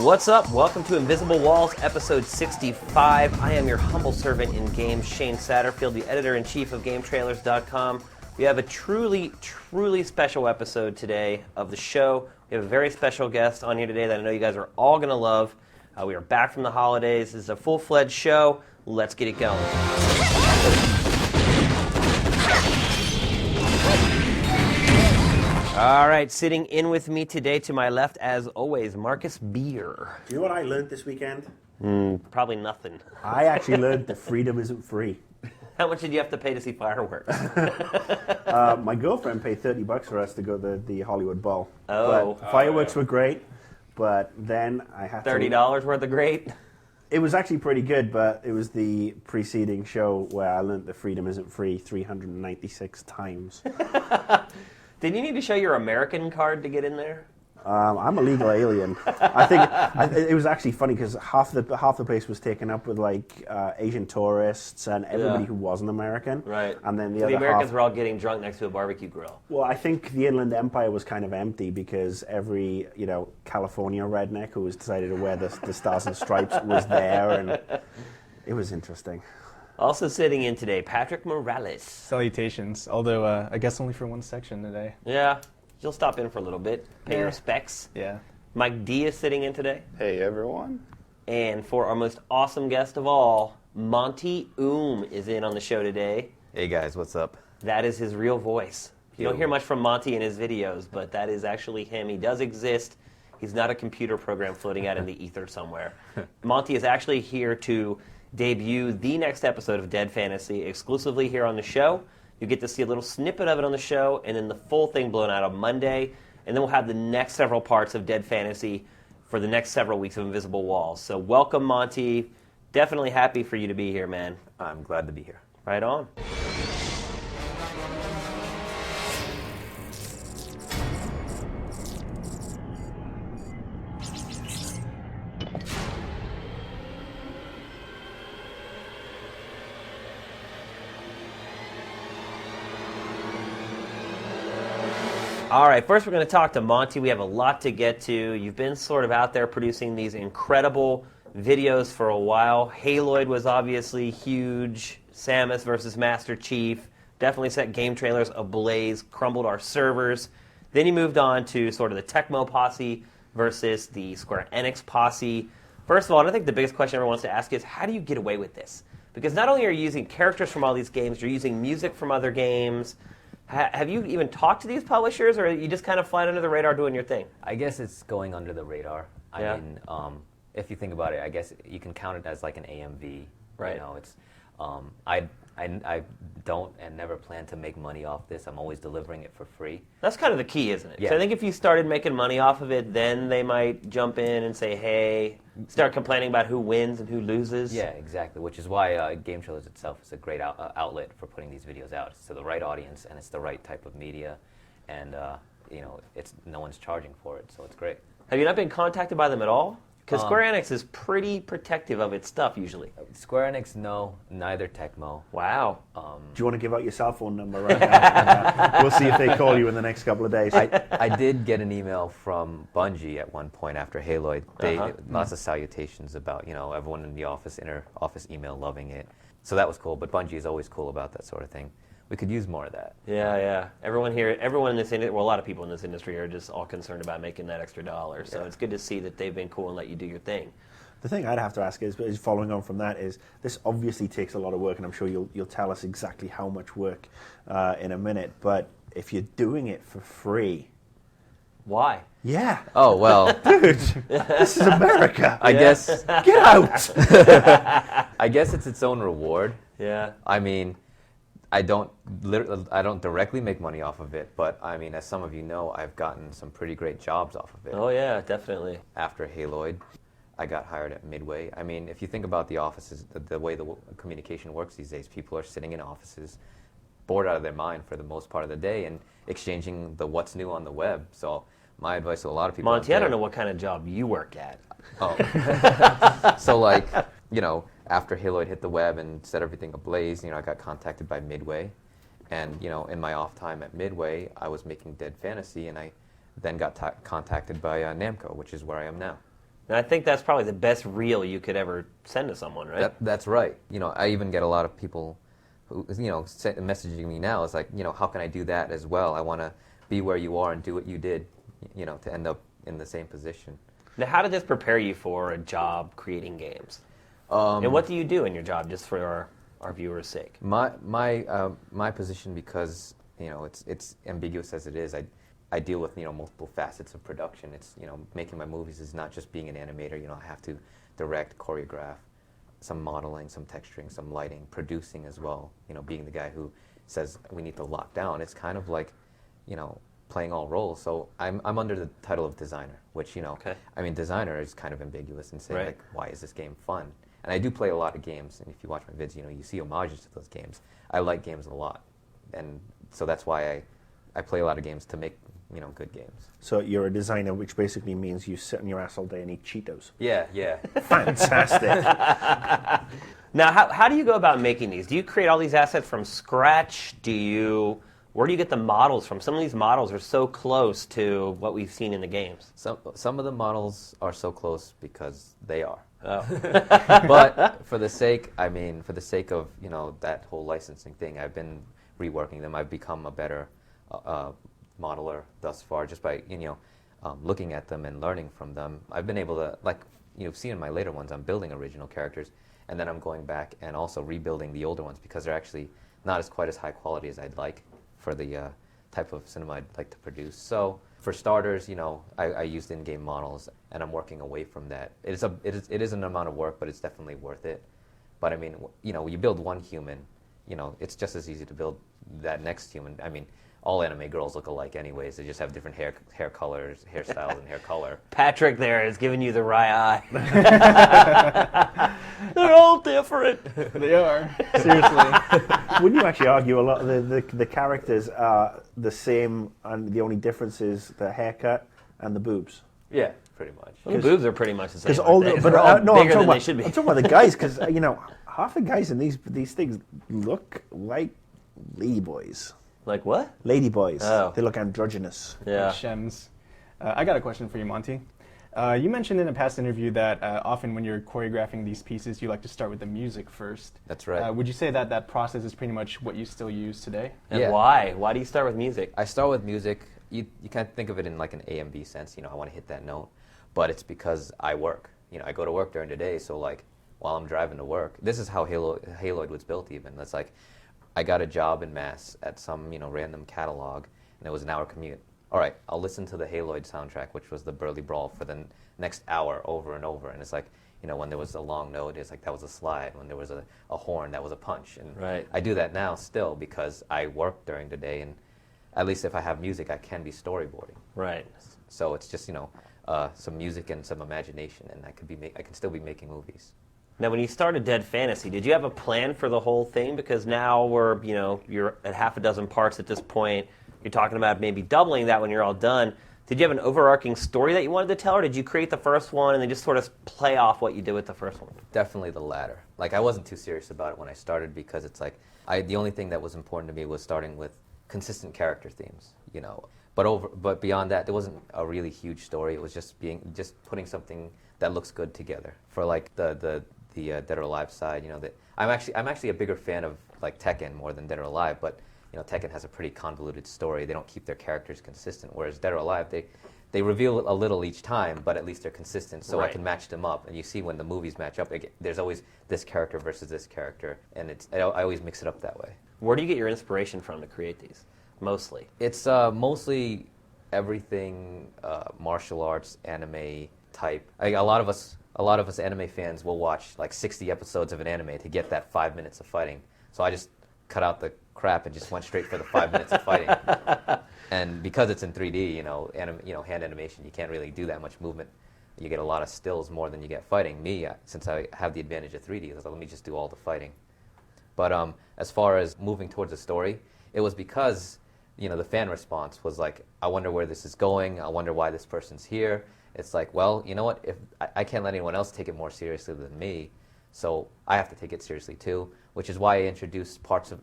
What's up? Welcome to Invisible Walls, episode 65. I am your humble servant in games, Shane Satterfield, the editor-in-chief of GameTrailers.com. We have a truly special episode today of the show. We have a very special guest on here today that I know you guys are all going to love. We are back from the holidays. This is a full-fledged show. Let's get it going. All right, sitting in with me today to my left, as always, Marcus Beer. Do you know what I learned this weekend? Probably nothing. I actually learned that freedom isn't free. How much did you have to pay to see fireworks? My girlfriend paid $30 for us to go to the Hollywood Bowl. Oh. But fireworks were great, but then I had $30 worth of great? It was actually pretty good, but it was the preceding show where I learned that freedom isn't free 396 times. Did you need to show your American card to get in there? I'm a legal alien. I think it was actually funny because half the place was taken up with like Asian tourists and everybody who wasn't American. Right. And then the Americans were all getting drunk next to a barbecue grill. Well, I think the Inland Empire was kind of empty because every California redneck who was decided to wear the Stars and Stripes was there, and it was interesting. Also sitting in today, Patrick Morales. Salutations, although I guess only for one section today. Yeah, you'll stop in for a little bit, pay your respects. Yeah. Mike D is sitting in today. Hey, everyone. And for our most awesome guest of all, Monty is in on the show today. Hey, guys, what's up? That is his real voice. You don't hear much from Monty in his videos, but that is actually him. He does exist. He's not a computer program floating out in the ether somewhere. Monty is actually here to debut the next episode of Dead Fantasy exclusively here on the show. You get to see a little snippet of it on the show, and then the full thing blown out on Monday. And then we'll have the next several parts of Dead Fantasy for the next several weeks of Invisible Walls. So welcome, Monty. Definitely happy for you to be here, man. I'm glad to be here. Right on. All right, first we're going to talk to Monty. We have a lot to get to. You've been sort of out there producing these incredible videos for a while. Haloid was obviously huge. Samus versus Master Chief. Definitely set GameTrailers ablaze, crumbled our servers. Then you moved on to sort of the Tecmo posse versus the Square Enix posse. First of all, I think the biggest question everyone wants to ask is, how do you get away with this? Because not only are you using characters from all these games, you're using music from other games. Have you even talked to these publishers, or are you just kind of flying under the radar doing your thing? I guess it's going under the radar. I mean, if you think about it, I guess you can count it as like an AMV. Right. You know, it's I don't and never plan to make money off this. I'm always delivering it for free. That's kind of the key, isn't it? Yeah. So I think if you started making money off of it, then they might jump in and say, hey, start complaining about who wins and who loses. Yeah, exactly. Which is why Game Trailers itself is a great outlet for putting these videos out. It's to the right audience, and it's the right type of media, and it's no one's charging for it, so it's great. Have you not been contacted by them at all? Because Square Enix is pretty protective of its stuff usually. Square Enix, no. Neither Tecmo. Wow. Do you want to give out your cell phone number right now? We'll see if they call you in the next couple of days. I did get an email from Bungie at one point after Haloid. Lots of salutations about, everyone in the inner office email loving it. So that was cool, but Bungie is always cool about that sort of thing. We could use more of that. Yeah. Everyone in this industry, well, a lot of people in this industry are just all concerned about making that extra dollar. So it's good to see that they've been cool and let you do your thing. The thing I'd have to ask is following on from that is, this obviously takes a lot of work, and I'm sure you'll tell us exactly how much work in a minute, but if you're doing it for free... Why? Yeah. Oh, well. Dude, this is America. I guess... Get out! I guess it's its own reward. Yeah. I mean... I don't directly make money off of it, but I mean, as some of you know, I've gotten some pretty great jobs off of it. Oh yeah, definitely. After Haloid, I got hired at Midway. I mean, if you think about the offices, the way the communication works these days, people are sitting in offices, bored out of their mind for the most part of the day, and exchanging the what's new on the web. So my advice to a lot of people... Monty, I don't know what kind of job you work at. Oh. So like, after Haloid hit the web and set everything ablaze, I got contacted by Midway. And, in my off time at Midway, I was making Dead Fantasy, and I then got contacted by Namco, which is where I am now. And I think that's probably the best reel you could ever send to someone, right? That's right. I even get a lot of people who, messaging me now. It's like, how can I do that as well? I want to be where you are and do what you did, to end up in the same position. Now, how did this prepare you for a job creating games? And what do you do in your job, just for our viewers' sake? My position, because it's ambiguous as it is, I deal with multiple facets of production. It's making my movies is not just being an animator. I have to direct, choreograph, some modeling, some texturing, some lighting, producing as well. Being the guy who says we need to lock down. It's kind of like playing all roles. So I'm under the title of designer, which Okay. I mean, designer is kind of ambiguous and saying Right. like, why is this game fun? And I do play a lot of games, and if you watch my vids, you see homages to those games. I like games a lot, and so that's why I play a lot of games to make good games. So you're a designer, which basically means you sit on your ass all day and eat Cheetos. Yeah. Fantastic. Now, how do you go about making these? Do you create all these assets from scratch? Where do you get the models from? Some of these models are so close to what we've seen in the games. Some of the models are so close because they are. Oh. But for the sake of that whole licensing thing, I've been reworking them. I've become a better modeler thus far just by looking at them and learning from them. I've been able to, like you've seen in my later ones, I'm building original characters, and then I'm going back and also rebuilding the older ones because they're actually not as quite as high quality as I'd like for the type of cinema I'd like to produce. So for starters, I used in-game models, and I'm working away from that. It is an amount of work, but it's definitely worth it. But I mean, you build one human, it's just as easy to build that next human. I mean, all anime girls look alike anyways. They just have different hair colors, hairstyles, and hair color. Patrick there is giving you the wry eye. They're all different. They are. Seriously. Wouldn't you actually argue a lot of the characters are the same, and the only difference is the haircut and the boobs? Yeah, pretty much. Well, the boobs are pretty much the same. Because all, aren't they? but They're all no, I'm bigger talking than about, they should be. I'm talking about the guys, because half the guys in these things look like ladyboys. Like what? Ladyboys. Oh. They look androgynous. Yeah. Shems. I got a question for you, Monty. You mentioned in a past interview that often when you're choreographing these pieces, you like to start with the music first. That's right. Would you say that process is pretty much what you still use today? And Yeah. why? Why do you start with music? I start with music. You can't think of it in like an A and B sense. I want to hit that note, but it's because I work. I go to work during the day, so like while I'm driving to work, this is how Haloid was built. Even that's like, I got a job in Mass at some random catalog, and it was an hour commute. All right, I'll listen to the Haloid soundtrack, which was the Burly Brawl, for the next hour over and over. And it's like, when there was a long note, it's like that was a slide. When there was a horn, that was a punch. And Right. I do that now still because I work during the day, and at least if I have music, I can be storyboarding. Right. So it's just some music and some imagination, and I can still be making movies. Now, when you started Dead Fantasy, did you have a plan for the whole thing? Because now you're at half a dozen parts at this point. You're talking about maybe doubling that when you're all done. Did you have an overarching story that you wanted to tell, or did you create the first one and then just sort of play off what you did with the first one? Definitely the latter. Like, I wasn't too serious about it when I started because it's like, the only thing that was important to me was starting with consistent character themes, But beyond that, there wasn't a really huge story. It was just putting something that looks good together. For like the Dead or Alive side, that I'm actually a bigger fan of like Tekken more than Dead or Alive, but Tekken has a pretty convoluted story. They don't keep their characters consistent, whereas Dead or Alive, they reveal a little each time, but at least they're consistent, so Right. I can match them up. And you see when the movies match up, there's always this character versus this character, and I always mix it up that way. Where do you get your inspiration from to create these, mostly? It's mostly everything martial arts, anime type. A lot of us anime fans will watch like 60 episodes of an anime to get that 5 minutes of fighting. So I just cut out the crap and just went straight for the 5 minutes of fighting. And because it's in 3D, hand animation, you can't really do that much movement. You get a lot of stills more than you get fighting. Me, since I have the advantage of 3D, I was like, let me just do all the fighting. But as far as moving towards the story, it was because the fan response was like, I wonder where this is going. I wonder why this person's here. It's like, well, you know what? If I can't let anyone else take it more seriously than me, so I have to take it seriously too. Which is why I introduced parts of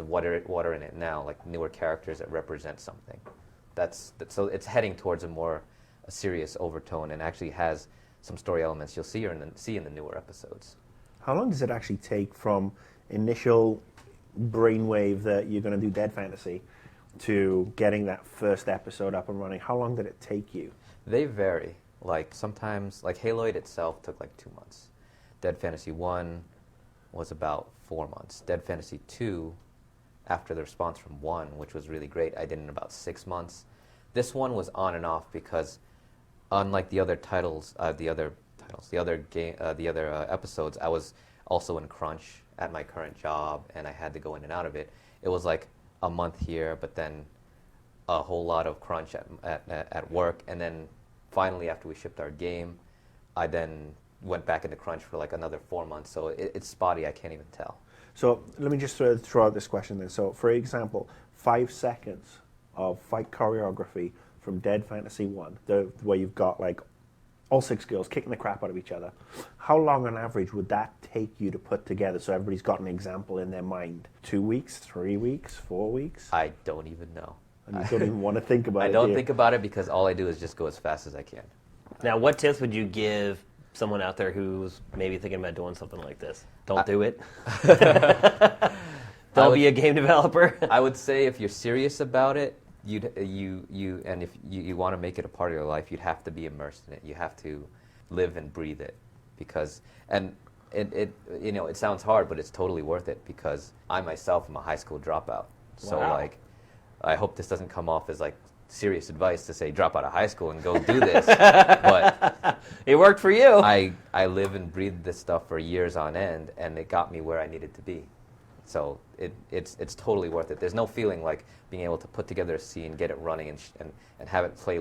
what are in it now, like newer characters that represent something. So it's heading towards a more serious overtone and actually has some story elements you'll see in the newer episodes. How long does it actually take from initial brainwave that you're going to do Dead Fantasy to getting that first episode up and running? How long did it take you? They vary. Like sometimes, like Haloid itself took like 2 months. Dead Fantasy 1 was about 4 months. Dead Fantasy 2, after the response from 1, which was really great, I did in about 6 months. This one was on and off because, unlike the other episodes, I was also in crunch at my current job, and I had to go in and out of it. It was like a month here, but then a whole lot of crunch at work, and then finally, after we shipped our game, I then went back into crunch for like another 4 months. So it's spotty. I can't even tell. So let me just throw out this question then. So for example, 5 seconds of fight choreography from Dead Fantasy 1, where you've got like all 6 girls kicking the crap out of each other. How long on average would that take you to put together so everybody's got an example in their mind? 2 weeks, 3 weeks, 4 weeks? I don't even know. And you don't even want to think about it. I don't think about it because all I do is just go as fast as I can. Now, what tips would you give someone out there who's maybe thinking about doing something like this? Don't do it. Don't be a game developer. I would say if you're serious about it, and if you want to make it a part of your life, you'd have to be immersed in it. You have to live and breathe it, because it sounds hard, but it's totally worth it because I myself am a high school dropout. So Wow. like, I hope this doesn't come off as like serious advice to say drop out of high school and go do this, but It worked for you. I live and breathe this stuff for years on end, and it got me where I needed to be. So it's totally worth it. There's no feeling like being able to put together a scene, get it running, and have it play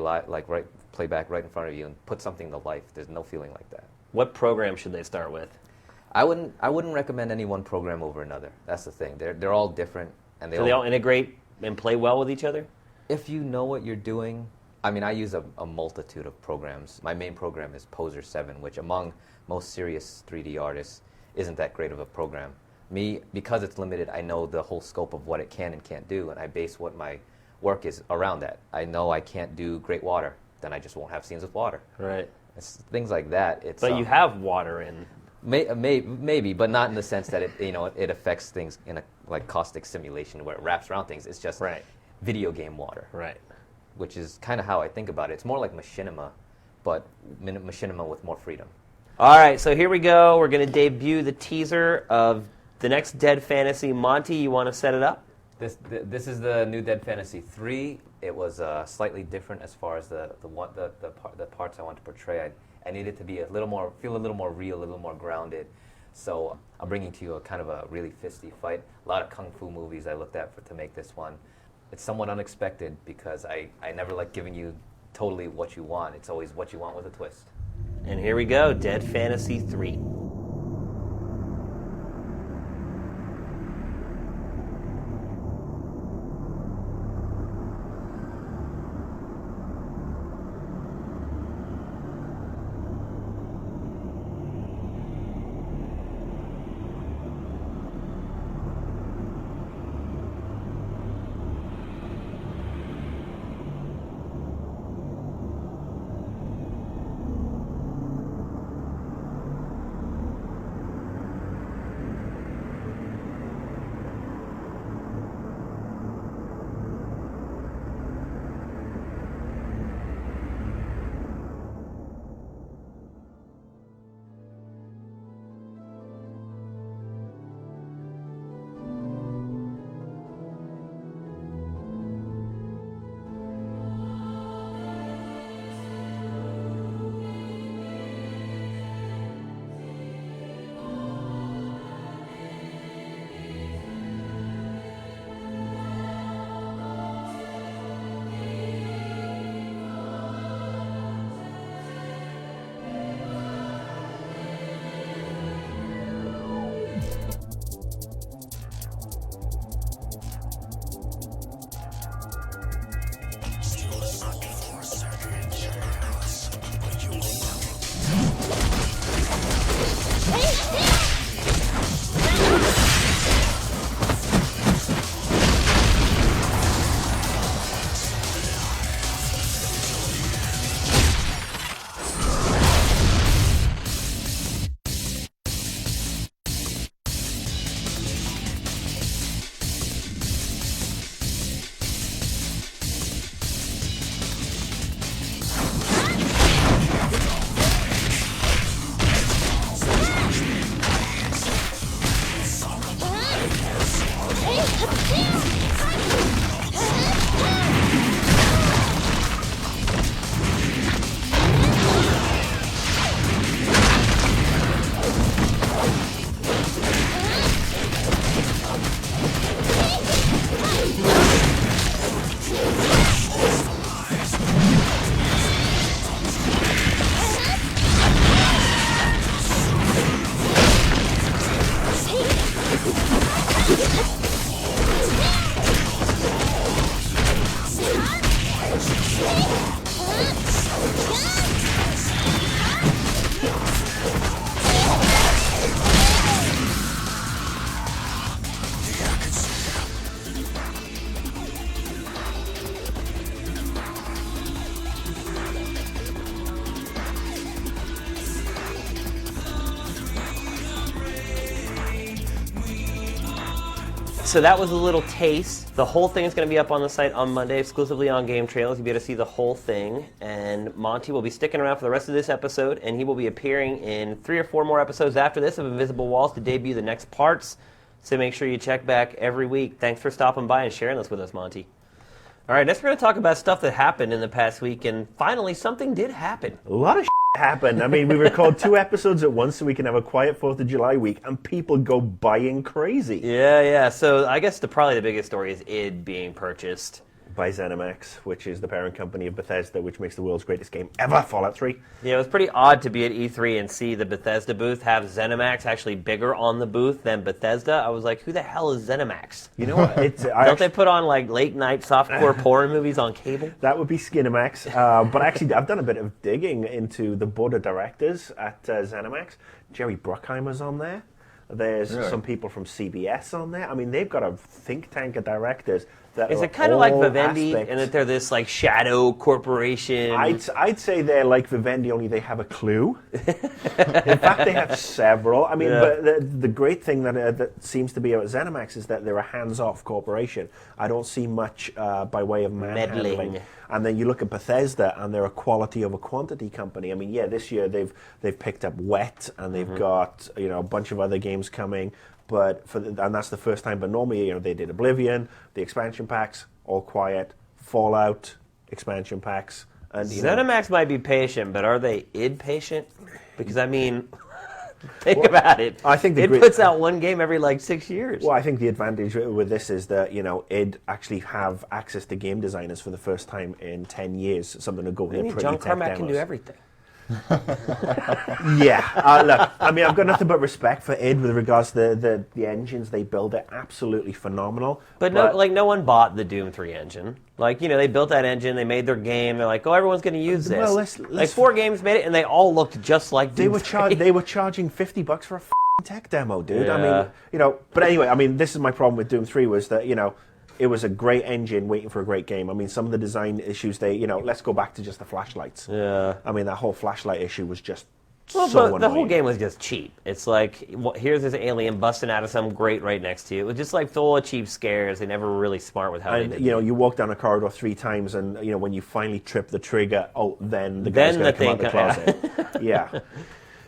back right in front of you and put something to life. There's no feeling like that. What program should they start with? I wouldn't recommend any one program over another. That's the thing. They're all different, and Do they all integrate and play well with each other? If you know what you're doing, I mean, I use a multitude of programs. My main program is Poser 7, which among most serious 3D artists isn't that great of a program. Me, because it's limited, I know the whole scope of what it can and can't do, and I base what my work is around that. I know I can't do great water, then I just won't have scenes with water. Right. It's things like that. But you have water in. Maybe, but not in the sense that it affects things in a like caustic simulation where it wraps around things. It's just Right. video game water, Right. which is kind of how I think about it. It's more like machinima, but machinima with more freedom. All right, so here we go. We're going to debut the teaser of the next Dead Fantasy. Monty, you want to set it up? This is the new Dead Fantasy 3. It was slightly different as far as the parts I want to portray. I needed to be feel a little more real, a little more grounded. So I'm bringing to you a kind of a really fisty fight. A lot of kung fu movies I looked at to make this one. It's somewhat unexpected because I never like giving you totally what you want. It's always what you want with a twist. And here we go, Dead Fantasy 3. so that was a little taste. The whole thing is going to be up on the site on Monday, exclusively on GameTrailers. You'll be able to see the whole thing. And Monty will be sticking around for the rest of this episode, and he will be appearing in 3 or 4 more episodes after this of Invisible Walls to debut the next parts. So make sure you check back every week. Thanks for stopping by and sharing this with us, Monty. All right, next we're going to talk about stuff that happened in the past week, and finally, something did happen. A lot of happened. I mean, we record 2 episodes at once so we can have a quiet 4th of July week, and people go buying crazy. Yeah. So I guess probably the biggest story is id being purchased by ZeniMax, which is the parent company of Bethesda, which makes the world's greatest game ever, Fallout 3. Yeah, it was pretty odd to be at E3 and see the Bethesda booth have ZeniMax actually bigger on the booth than Bethesda. I was like, who the hell is ZeniMax? You know what? Don't they put on like late night softcore porn movies on cable? That would be Skinemax. But actually, I've done a bit of digging into the board of directors at ZeniMax. Jerry Bruckheimer's on there. There's some people from CBS on there. I mean, they've got a think tank of directors. Is it kind of like Vivendi, and that they're this like shadow corporation? I'd say they're like Vivendi, only they have a clue. In fact, they have several. I mean, but the great thing that seems to be about ZeniMax is that they're a hands-off corporation. I don't see much by way of meddling. And then you look at Bethesda, and they're a quality over quantity company. I mean, yeah, this year they've picked up Wet, and they've got a bunch of other games coming. But and that's the first time. But normally, they did Oblivion, the expansion packs, All Quiet, Fallout, expansion packs. And ZeniMax might be patient, but are they id patient? Because I mean, think about it. I think it puts out one game every like 6 years. Well, I think the advantage with this is that id actually have access to game designers for the first time in 10 years. Something to go with their pretty John tech Carmack demos. can do everything. Yeah, look, I mean, I've got nothing but respect for id with regards to the engines they build. Are absolutely phenomenal. But no one bought the Doom 3 engine. Like, they built that engine, they made their game, they're like, oh, everyone's going to use this. Well, like 4 games made it, and they all looked just like Doom 3. They were charging $50 for a tech demo, dude. Yeah. I mean, but anyway, I mean, this is my problem with Doom 3 was that, it was a great engine waiting for a great game. I mean, some of the design issues, let's go back to just the flashlights. Yeah. I mean, that whole flashlight issue was just so annoying. The whole game was just cheap. It's like, here's this alien busting out of some grate right next to you. It was just like full of cheap scares. They never were really smart with how they did it. You walk down a corridor 3 times, and when you finally trip the trigger, then the guy's going to come out the closet. Yeah.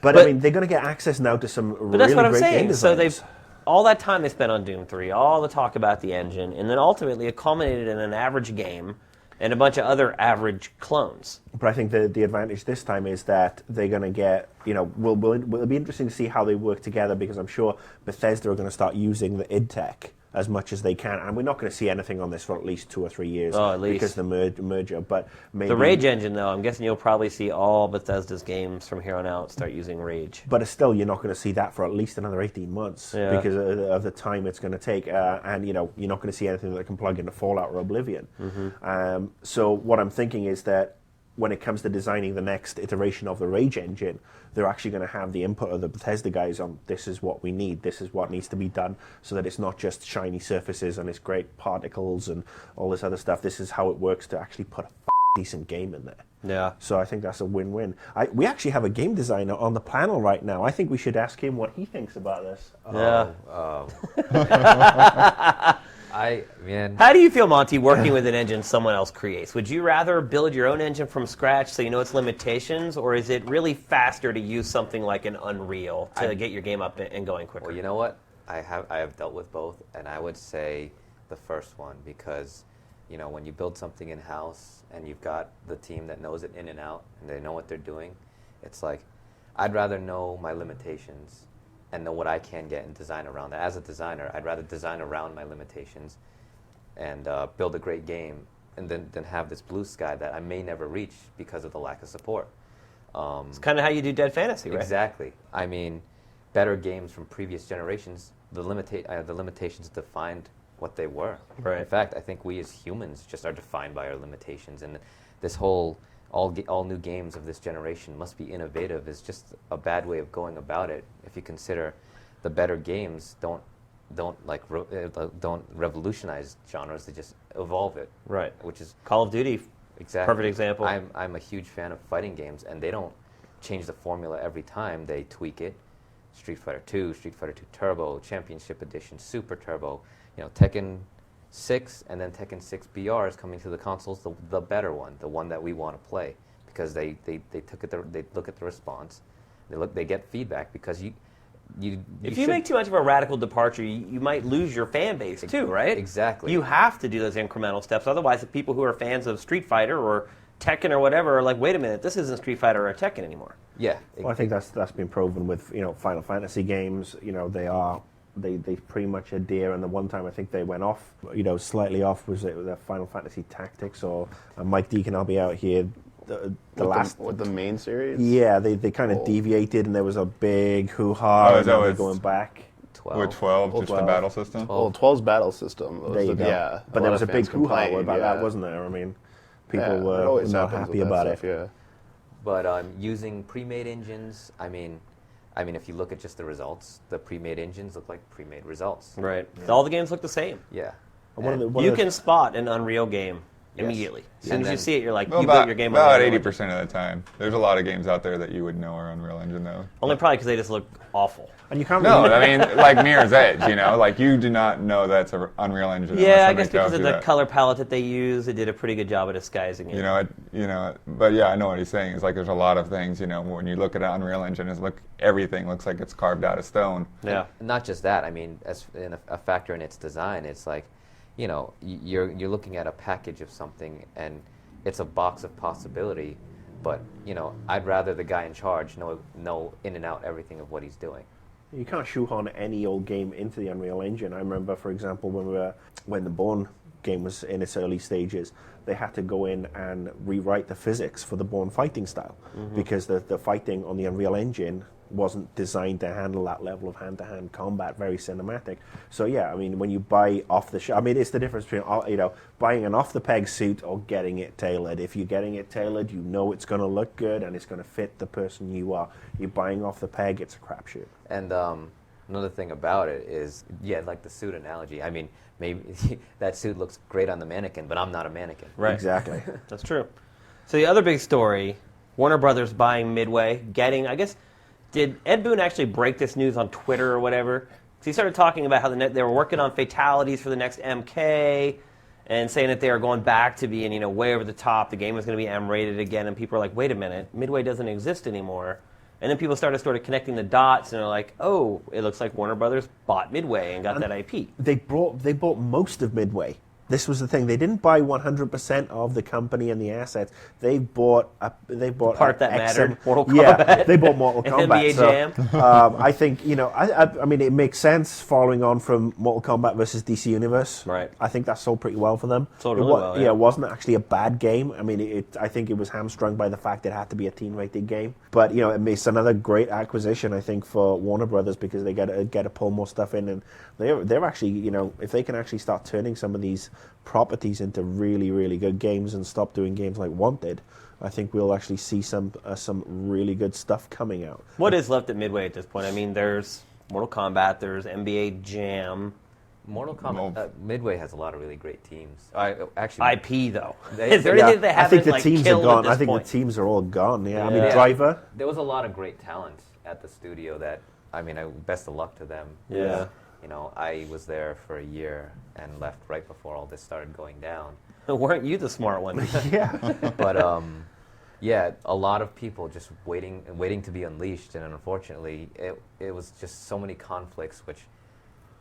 But I mean, they're going to get access now to some really great game designers. So all that time they spent on Doom 3, all the talk about the engine, and then ultimately it culminated in an average game and a bunch of other average clones. But I think the advantage this time is that they're going to get, it'll be interesting to see how they work together, because I'm sure Bethesda are going to start using the id tech as much as they can. And we're not going to see anything on this for at least 2 or 3 years. Oh, at least. Because of the merger. But maybe the Rage engine, though, I'm guessing you'll probably see all Bethesda's games from here on out start using Rage. But still, you're not going to see that for at least another 18 months because of the time it's going to take. And, you're not going to see anything that can plug into Fallout or Oblivion. Mm-hmm. So what I'm thinking is that when it comes to designing the next iteration of the Rage engine, they're actually going to have the input of the Bethesda guys on this is what we need, this is what needs to be done, so that it's not just shiny surfaces and it's great particles and all this other stuff. This is how it works to actually put a decent game in there. Yeah. So I think that's a win-win. We actually have a game designer on the panel right now. I think we should ask him what he thinks about this. How do you feel, Monty, working with an engine someone else creates? Would you rather build your own engine from scratch so you know its limitations, or is it really faster to use something like an Unreal to get your game up and going quicker? Well, you know what? I have dealt with both, and I would say the first one, because when you build something in-house and you've got the team that knows it in and out and they know what they're doing, it's like I'd rather know my limitations and know what I can get and design around that. As a designer, I'd rather design around my limitations and build a great game, and then have this blue sky that I may never reach because of the lack of support. It's kind of how you do Dead Fantasy, right? Exactly. I mean, better games from previous generations, the limitations defined what they were. Right. In fact, I think we as humans just are defined by our limitations, and this whole all new games of this generation must be innovative is just a bad way of going about it. If you consider the better games don't revolutionize genres, they just evolve it. Right. Which is Call of Duty. Exactly. Perfect example. I'm a huge fan of fighting games, and they don't change the formula every time. They tweak it. Street Fighter 2, Street Fighter 2 Turbo, Championship Edition, Super Turbo. Tekken 6 and then Tekken 6 BR is coming to the consoles, the better one, the one that we want to play, because they look at the response, they get feedback, because if you make too much of a radical departure, you might lose your fan base too, right? Exactly. You have to do those incremental steps. Otherwise, the people who are fans of Street Fighter or Tekken or whatever are like, wait a minute, this isn't Street Fighter or Tekken anymore. Yeah. Well, I think that's been proven with Final Fantasy games. They pretty much adhere. And the one time I think they went off, slightly off, was it the Final Fantasy Tactics, or Mike Deacon, I'll be out here. With the main series? Yeah, they kind of deviated, and there was a big hoo-ha. is that what going back? 12. With 12, just the 12. battle system? Well, 12's battle system. There you go. Yeah, but there was a big hoo-ha about that, wasn't there? I mean, people were not happy about it. Yeah. But using pre-made engines, I mean, if you look at just the results, the pre-made engines look like pre-made results. Right. All the games look the same. Yeah. You can spot an Unreal game immediately. As soon as you see it, you're like, you built your game on about Unreal 80% of the time. There's a lot of games out there that you would know are Unreal Engine, though. Only probably because they just look awful. And you can't No, I mean, like Mirror's Edge, like you do not know that's an Unreal Engine. Yeah, I unless guess somebody because tells of you the that. color palette that they use, they did a pretty good job of disguising it. But yeah, I know what he's saying. It's like there's a lot of things, when you look at an Unreal Engine, everything looks like it's carved out of stone. Yeah. And not just that, I mean, as in a factor in its design, it's like, you're looking at a package of something, and it's a box of possibility, but I'd rather the guy in charge know in and out everything of what he's doing. You can't shoehorn any old game into the Unreal Engine. I remember, for example, when the Bourne game was in its early stages, they had to go in and rewrite the physics for the Bourne fighting style, because the fighting on the Unreal Engine wasn't designed to handle that level of hand-to-hand combat, very cinematic. So yeah, I mean, when you buy off the shelf, I mean, it's the difference between buying an off-the-peg suit or getting it tailored. If you're getting it tailored, it's going to look good and it's going to fit the person you are. You're buying off the peg, it's a crapshoot. And another thing about it is, like the suit analogy. I mean, maybe that suit looks great on the mannequin, but I'm not a mannequin. Right. Exactly. That's true. So the other big story, Warner Brothers buying Midway, did Ed Boon actually break this news on Twitter or whatever? Because he started talking about how they were working on fatalities for the next MK, and saying that they are going back to being way over the top. The game was going to be M-rated again, and people are like, wait a minute, Midway doesn't exist anymore. And then people started sort of connecting the dots, and they're like, oh, it looks like Warner Brothers bought Midway and got that IP. They bought most of Midway. This was the thing. They didn't buy 100% of the company and the assets. They bought The part that mattered, Mortal Kombat. Yeah, they bought Mortal And Kombat. NBA Jam. I think I mean, it makes sense following on from Mortal Kombat versus DC Universe. Right. I think that sold pretty well for them. Sold really well. Yeah, it wasn't actually a bad game. I mean, I think it was hamstrung by the fact it had to be a teen-rated game. But it makes another great acquisition, I think, for Warner Brothers, because they get to pull more stuff in, and they're actually if they can actually start turning some of these properties into really, really good games and stop doing games like Wanted, I think we'll actually see some really good stuff coming out. What is left at Midway at this point? I mean, there's Mortal Kombat, there's NBA Jam. Mortal Kombat, Midway has a lot of really great teams. IP, though. They- Is there Yeah, anything they I haven't think the teams are killed gone. at this I think point? the teams are all gone. Yeah, I Yeah. mean, Driver. There was a lot of great talent at the studio that, best of luck to them. Yeah. I was there for a year and left right before all this started going down. Weren't you the smart one? Yeah. But a lot of people just waiting to be unleashed, and unfortunately, it was just so many conflicts, which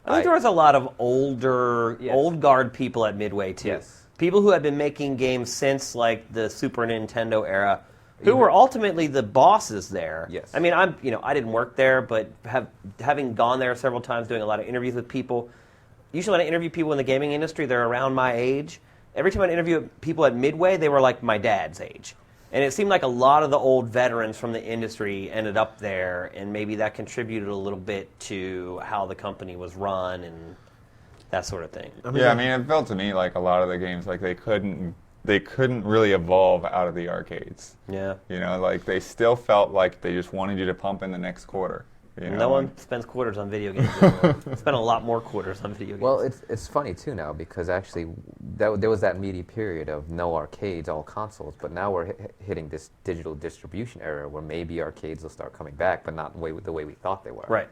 I think there was a lot of old guard people at Midway too. Yes. People who had been making games since like the Super Nintendo era, who were ultimately the bosses there. Yes. I mean, I didn't work there, but having gone there several times, doing a lot of interviews with people. Usually, when I interview people in the gaming industry, they're around my age. Every time I interview people at Midway, they were like my dad's age. And it seemed like a lot of the old veterans from the industry ended up there, and maybe that contributed a little bit to how the company was run and that sort of thing. It felt to me like a lot of the games, like they couldn't really evolve out of the arcades. Yeah. Like they still felt like they just wanted you to pump in the next quarter. No one spends quarters on video games anymore. Spend a lot more quarters on video games. Well, it's funny too now, because actually there was that meaty period of no arcades, all consoles, but now we're hitting this digital distribution era where maybe arcades will start coming back, but not the way we thought they were. Right.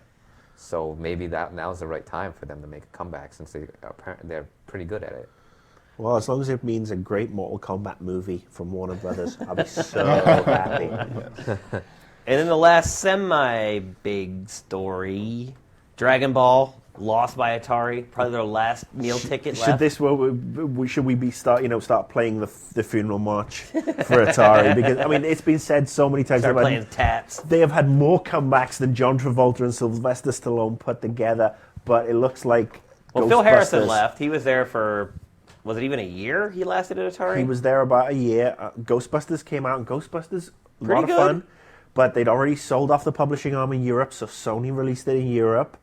So maybe that now's the right time for them to make a comeback since they're pretty good at it. Well, as long as it means a great Mortal Kombat movie from Warner Brothers, I'll be so happy. And then the last semi-big story, Dragon Ball lost by Atari, probably their last meal ticket left. Should we start playing the funeral march for Atari? Because I mean, it's been said so many times. Start playing Tats. They have had more comebacks than John Travolta and Sylvester Stallone put together, but it looks like Phil Harrison left. He was there for, was it even a year he lasted at Atari? He was there about a year. Ghostbusters came out, and Ghostbusters, a lot of good. fun, but they'd already sold off the publishing arm in Europe, so Sony released it in Europe.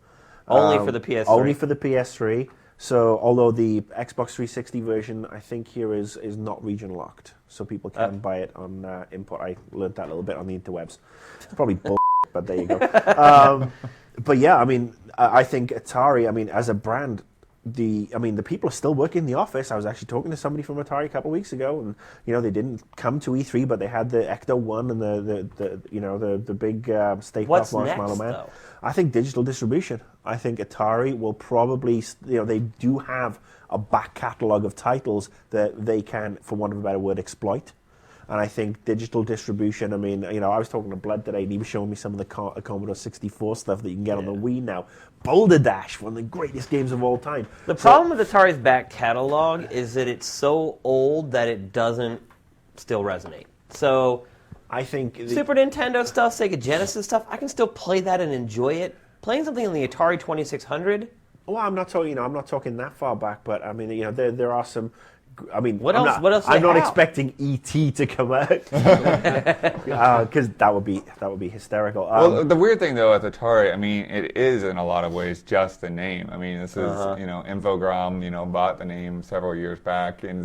Only for the PS3. Only for the PS3. So, although the Xbox 360 version, I think here is not region locked, so people can buy it on import. I learned that a little bit on the interwebs. It's probably bull, but there you go. But yeah, I mean, I think Atari, I mean, as a brand, the people are still working in the office. I was actually talking to somebody from Atari a couple of weeks ago, and they didn't come to E3, but they had the Ecto 1 and the big Stay Puft Marshmallow Man. Though? I think digital distribution. I think Atari will probably, they do have a back catalogue of titles that they can, for want of a better word, exploit. And I think digital distribution, I mean, I was talking to Blood today, and he was showing me some of the Commodore 64 stuff that you can get on the Wii now. Boulder Dash, one of the greatest games of all time. The problem with Atari's back catalog is that it's so old that it doesn't still resonate. So I think Super Nintendo stuff, Sega Genesis stuff, I can still play that and enjoy it. Playing something on the Atari 2600. Well, I'm not talking that far back, but I mean, there are some. I mean, What else do I'm they not have? expecting E.T. to come out because that would be hysterical. Well, the weird thing though with Atari, I mean, it is in a lot of ways just the name. I mean, this is Infogram, bought the name several years back, and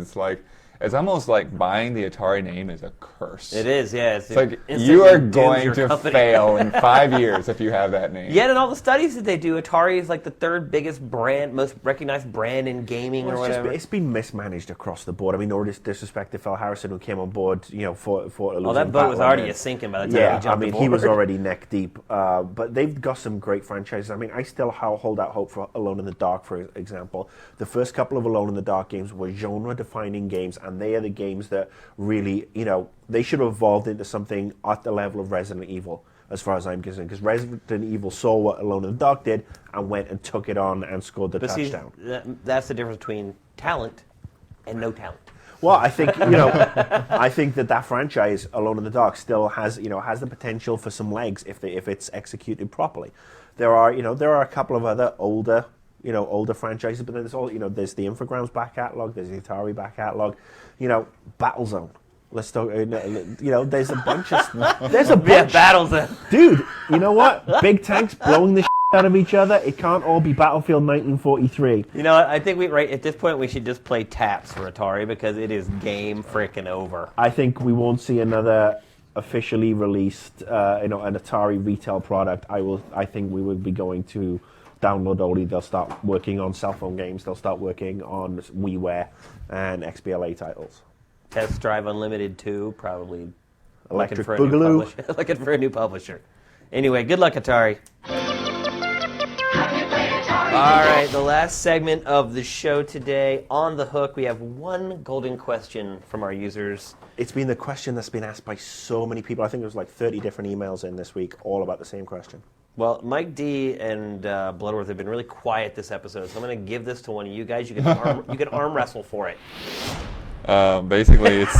it's almost like buying the Atari name is a curse. It is, yeah. It's like you are going to fail in 5 years if you have that name. Yet in all the studies that they do, Atari is like the third biggest brand, most recognized brand in gaming or whatever. It's been mismanaged across the board. I mean, no disrespect to Phil Harrison, who came on board, for a losing that boat was battle, already and sinking by the time he jumped aboard. he was already neck deep. But they've got some great franchises. I mean, I still hold out hope for Alone in the Dark, for example. The first couple of Alone in the Dark games were genre-defining games, and they are the games that really, they should have evolved into something at the level of Resident Evil, as far as I'm concerned, because Resident Evil saw what Alone in the Dark did and went and took it on and scored the touchdown. That's the difference between talent and no talent. Well, I think I think that franchise, Alone in the Dark, still has the potential for some legs if it's executed properly. There are a couple of other older franchises, but then there's the Infogrames back catalog, there's the Atari back catalog, Battlezone. Let's talk. There's a bunch of Battlezone. Dude, you know what? Big tanks blowing the shit out of each other. It can't all be Battlefield 1943. I think at this point we should just play Taps for Atari because it is game freaking over. I think we won't see another officially released, an Atari retail product. I think we will be going to download only. They'll start working on cell phone games. They'll start working on WiiWare and XBLA titles. Test Drive Unlimited 2, probably Electric looking Boogaloo. looking for a new publisher. Anyway, good luck, Atari. All right, the last segment of the show today. On the hook, we have one golden question from our users. It's been the question that's been asked by so many people. I think there's like 30 different emails in this week, all about the same question. Well, Mike D and Bloodworth have been really quiet this episode, so I'm going to give this to one of you guys. You can arm wrestle for it. Basically, it's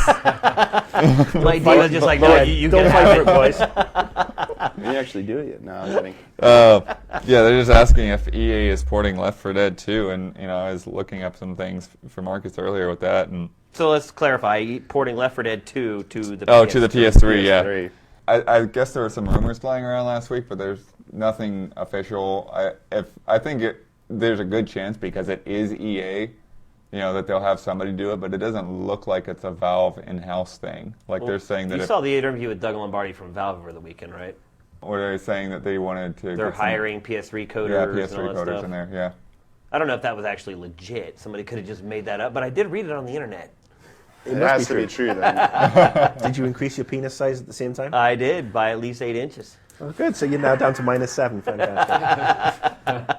Mike D was just like, no, you don't can fight have for it. it, boys. Can you actually do it? No, I'm kidding. yeah. They're just asking if EA is porting Left 4 Dead 2, and I was looking up some things for Marcus earlier with that, and So let's clarify, porting Left 4 Dead 2 to the PS3. to the PS3, yeah. PS3. I guess there were some rumors flying around last week, but there's nothing official. I think there's a good chance because it is EA. That they'll have somebody do it, but it doesn't look like it's a Valve in-house thing. They're saying that you saw the interview with Doug Lombardi from Valve over the weekend, right? Or they're saying that they wanted to. They're hiring PS3 coders. Yeah, and PS3 all that coders stuff. in there. Yeah. I don't know if that was actually legit. Somebody could have just made that up, but I did read it on the internet. It has to be true then. Did you increase your penis size at the same time? I did by at least 8 inches. Oh, good. So you're now down to -7. Fantastic.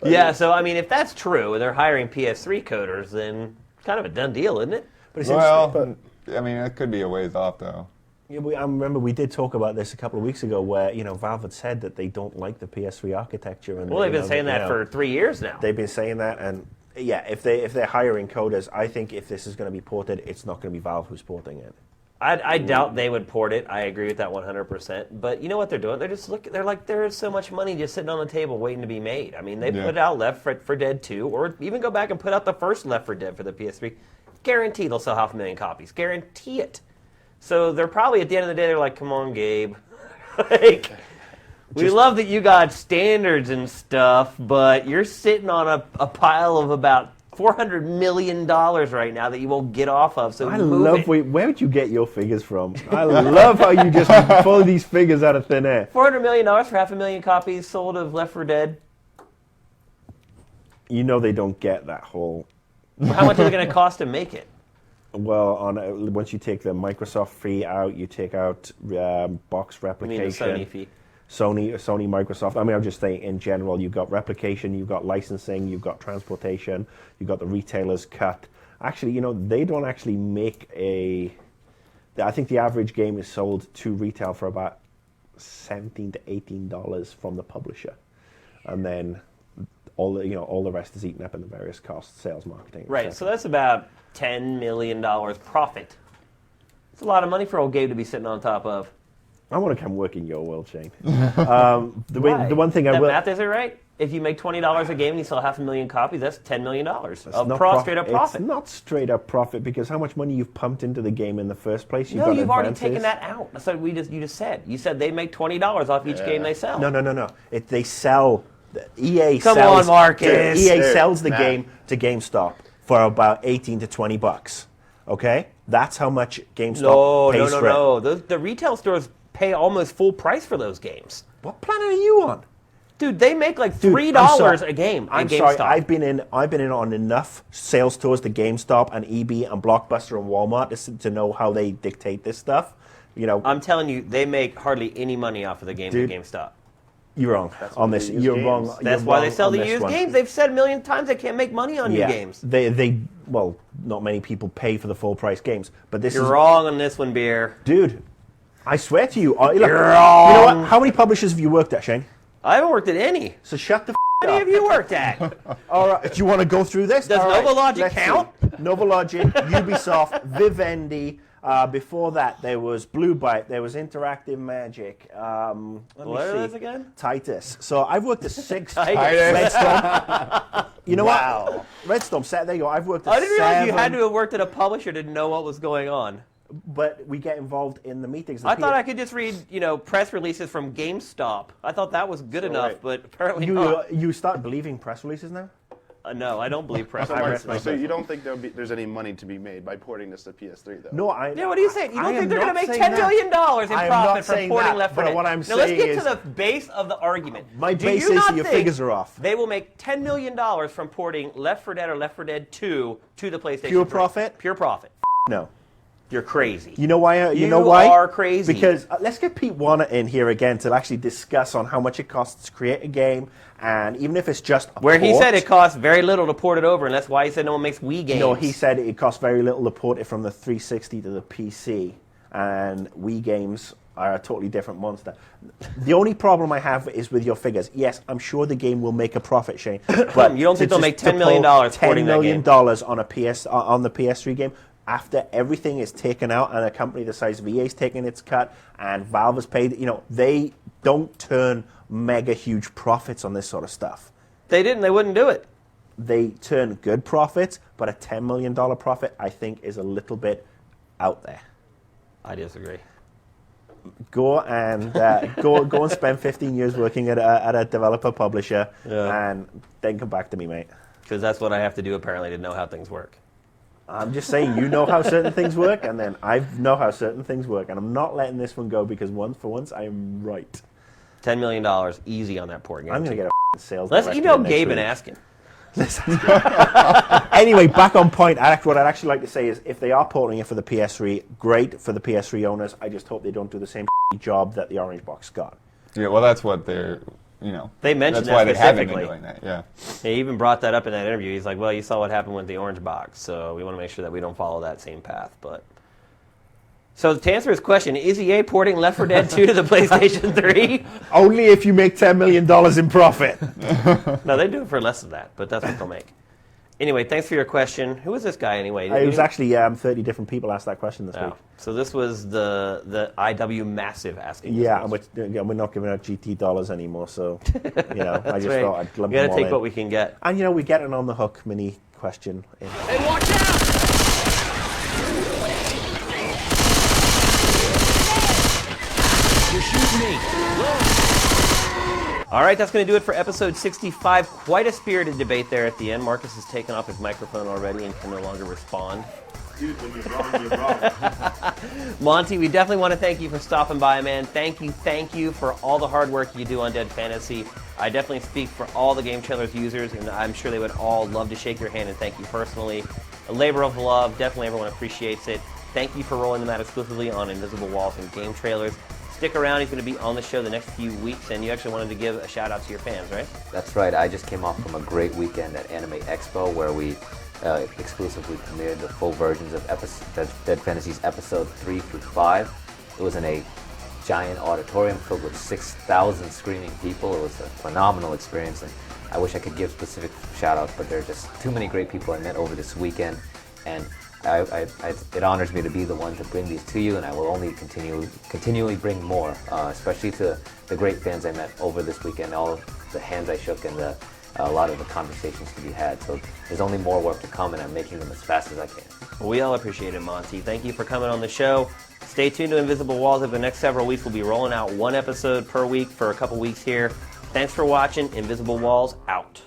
Yeah, so I mean, if that's true, and they're hiring PS3 coders, then kind of a done deal, isn't it? But it's Well, interesting. I mean, it could be a ways off, though. Yeah, I remember we did talk about this a couple of weeks ago, where Valve had said that they don't like the PS3 architecture. And Well, they've been saying you that know, for 3 years now. They've been saying that, and yeah, if they're hiring coders, I think if this is going to be ported, it's not going to be Valve who's porting it. I doubt they would port it. I agree with that 100%. But you know what they're doing? They're just looking. They're like, there is so much money just sitting on the table waiting to be made. I mean, they Yeah. put out Left 4 Dead 2, or even go back and put out the first Left 4 Dead for the PS3. Guarantee they'll sell 500,000 copies. Guarantee it. So they're probably at the end of the day, they're like, come on, Gabe. Like, we love that you got standards and stuff, but you're sitting on a pile of about $400 million right now that you won't get off of. So I move love it. where would you get your figures from? I love how you just pull these figures out of thin air. $400 million for 500,000 copies sold of Left 4 Dead. You know they don't get that whole. How much is it going to cost to make it? Well, once you take the Microsoft fee out, you take out box I replication. mean, the Sony fee. Sony, Microsoft. I mean, I'm just saying in general, you've got replication, you've got licensing, you've got transportation, you've got the retailer's cut. Actually, they don't actually make I think the average game is sold to retail for about $17 to $18 from the publisher, and then all the rest is eaten up in the various costs, sales, marketing. Right, etc. so that's about $10 million profit. It's a lot of money for old Gabe to be sitting on top of. I want to come work in your world, Shane. Why? The one thing I that will. math isn't right. If you make $20 a game and you sell 500,000 copies, that's $10 million of It's straight up It's profit. not straight up profit because how much money you've pumped into the game in the first place? No, you've already advances. taken that out. That's what you just said. You said they make $20 off each game they sell. No. They sell. EA Come sells. on, Marcus. EA Dude, sells the Matt. game to GameStop for about 18 to 20 bucks. Okay, that's how much GameStop pays for it. No. The retail stores pay almost full price for those games. What planet are you on? Dude, they make like Dude, $3 I'm sorry. a game I'm at GameStop. sorry, I've been in on enough sales tours to GameStop and EB and Blockbuster and Walmart to know how they dictate this stuff. I'm telling you, they make hardly any money off of the games Dude, at GameStop. You're wrong on why this. they use You're games. wrong. That's you're why wrong they sell on the this used one. games. They've said a million times they can't make money on new games. Well, not many people pay for the full price games, but this You're is wrong on this one, Beer. dude. I swear to you, look, You're You know wrong. what? How many publishers have you worked at, Shane? I haven't worked at any. So shut the. How many have you worked at? All right. Do you want to go through this? Does All right, Novalogic let's count? see. Novalogic, Ubisoft, Vivendi. Before that, there was Blue Byte. There was Interactive Magic. Let me What are see. those again? Titus. So I've worked at 6. Titus. Redstone. You know Wow. what? Redstone. There you go. I've worked at I didn't realize 7. you had to have worked at a publisher to know what was going on. But we get involved in the meetings. I thought I could just read, press releases from GameStop. I thought that was good enough, right. but apparently not. You start believing press releases now? No, I don't believe press So, releases. so you don't think there's any money to be made by porting this to PS3, though? No, I. Yeah, what are you saying? You I don't am think they're going to not make saying $10 that. million in I am not profit from saying porting that, Left 4 but Dead? what I'm Now let's saying get is- to the base of the argument. My Do base you is not your think figures are off. They will make $10 million from porting Left 4 Dead or Left 4 Dead 2 to the PlayStation Pure 3. profit? Pure profit. No. You're crazy. You know why? You know why? are crazy. Because let's get Pete Warner in here again to actually discuss on how much it costs to create a game, and even if it's just a Where he port- said it costs very little to port it over, and that's why he said no one makes Wii games. No, he said it costs very little to port it from the 360 to the PC, and Wii games are a totally different monster. The only problem I have is with your figures. Yes, I'm sure the game will make a profit, Shane, but You don't think they'll make $10 million porting that game? $10 million on on the PS3 game. After everything is taken out and a company the size of EA is taking its cut and Valve has paid, they don't turn mega huge profits on this sort of stuff. They didn't. They wouldn't do it. They turn good profits, but a $10 million profit, I think, is a little bit out there. I disagree. Go and go and spend 15 years working at a developer publisher, Yeah. and then come back to me, mate. Because that's what I have to do, apparently, to know how things work. I'm just saying, you know how certain things work, and then I know how certain things work, and I'm not letting this one go because for once, I am right. $10 million easy on that port game. I'm going to get a sales. Let's director email next Gabe week. and ask him. Anyway, back on point. What I'd actually like to say is, if they are porting it for the PS3, great for the PS3 owners. I just hope they don't do the same job that the Orange Box got. Yeah, well, that's what they're, They mentioned that's why that they haven't been specifically. doing that. Yeah. He even brought that up in that interview. He's like, well, you saw what happened with the Orange Box, so we want to make sure that we don't follow that same path. But so to answer his question, is EA porting Left 4 Dead 2 to the PlayStation 3? Only if you make $10 million in profit. No, they do it for less than that, but that's what they'll make. Anyway, thanks for your question. Who was this guy anyway? It was actually 30 different people asked that question this week. So this was the IW Massive asking. Yeah, and we're not giving out GT dollars anymore, so I just thought I'd lump We got them to all take in. what we can get. And we get an on the hook mini question in. Hey, watch out! You're shooting me. All right, that's going to do it for episode 65. Quite a spirited debate there at the end. Marcus has taken off his microphone already and can no longer respond. Dude, when you're wrong, you're wrong. Monty, we definitely want to thank you for stopping by, man. Thank you for all the hard work you do on Dead Fantasy. I definitely speak for all the GameTrailers users, and I'm sure they would all love to shake your hand and thank you personally. A labor of love. Definitely everyone appreciates it. Thank you for rolling them out exclusively on Invisible Walls and GameTrailers. Stick around. He's going to be on the show the next few weeks, and you actually wanted to give a shout-out to your fans, right? That's right. I just came off from a great weekend at Anime Expo where we exclusively premiered the full versions of Dead Fantasy's episode 3 through 5. It was in a giant auditorium filled with 6,000 screaming people. It was a phenomenal experience, and I wish I could give specific shout-outs, but there are just too many great people I met over this weekend, and it honors me to be the one to bring these to you, and I will only continually bring more, especially to the great fans I met over this weekend, all of the hands I shook, and a lot of the conversations to be had. So there's only more work to come, and I'm making them as fast as I can. Well, we all appreciate it, Monty. Thank you for coming on the show. Stay tuned to Invisible Walls. Over the next several weeks, we'll be rolling out one episode per week for a couple weeks here. Thanks for watching. Invisible Walls out.